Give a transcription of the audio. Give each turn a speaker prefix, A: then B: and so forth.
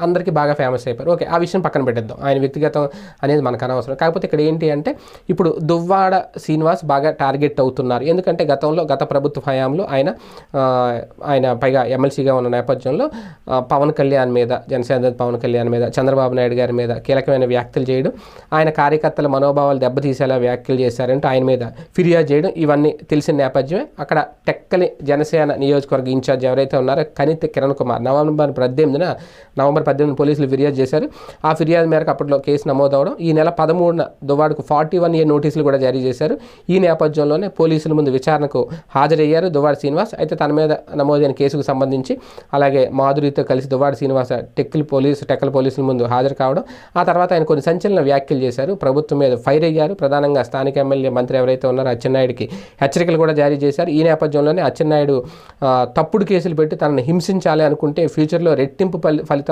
A: అందరికీ బాగా ఫేమస్ అయిపోయారు. ఓకే, ఆ విషయం పక్కన పెట్టేద్దాం. ఆయన వ్యక్తిగతం అనేది మనకు అనవసరం. కాకపోతే ఇక్కడ ఏంటి అంటే ఇప్పుడు దువ్వాడ శ్రీనివాస్ బాగా టార్గెట్ అవుతున్నారు. ఎందుకంటే గత ప్రభుత్వ హయాంలో ఆయన పైగా ఎమ్మెల్సీగా ఉన్న నేపథ్యంలో పవన్ కళ్యాణ్ మీద, జనసేన పవన్ కళ్యాణ్ మీద, చంద్రబాబు నాయుడు గారి మీద కీలకమైన వ్యాఖ్యలు చేయడం, ఆయన కార్యకర్తల మనోభావాలు దెబ్బతీసేలా వ్యాఖ్యలు చేశారంటూ ఆయన మీద ఫిర్యాదు చేయడం, ఇవన్నీ తెలిసిన నేపథ్యమే. అక్కడ టెక్కలి జనసేన నియోజకవర్గ ఇన్ఛార్జ్ ఎవరైతే ఉన్నారో కనితి కిరణ్ కుమార్ నవంబర్ 18 పోలీసులు ఫిర్యాదు చేశారు. ఆ ఫిర్యాదు మేరకు అప్పట్లో కేసు నమోదవడం, ఈ నెల 13న దువ్వాడకు 41A నోటీసులు కూడా జారీ చేశారు. ఈ నేపథ్యంలోనే పోలీసుల ముందు విచారణకు హాజరయ్యారు దువ్వాడ శ్రీనివాస్. అయితే తన మీద నమోదైన కేసుకు సంబంధించి అలాగే మాధురితో కలిసి దువ్వాడ శ్రీనివాస్ టెక్కల్ పోలీసుల ముందు హాజరు కావడం, ఆ తర్వాత ఆయన కొన్ని సంచలన వ్యాఖ్యలు చేశారు. ప్రభుత్వం మీద ఫైర్ అయ్యారు. ప్రధానంగా స్థానిక ఎమ్మెల్యే మంత్రి ఎవరైతే ఉన్నారో అచ్చెన్నాయుడికి హెచ్చరికలు కూడా జారీ చేశారు. ఈ నేపథ్యంలోనే అచ్చెన్నాయుడు తప్పుడు కేసులు పెట్టి తనను హింసించాలి అనుకుంటే ఫ్యూచర్లో రెట్టింపు ఫలితాలు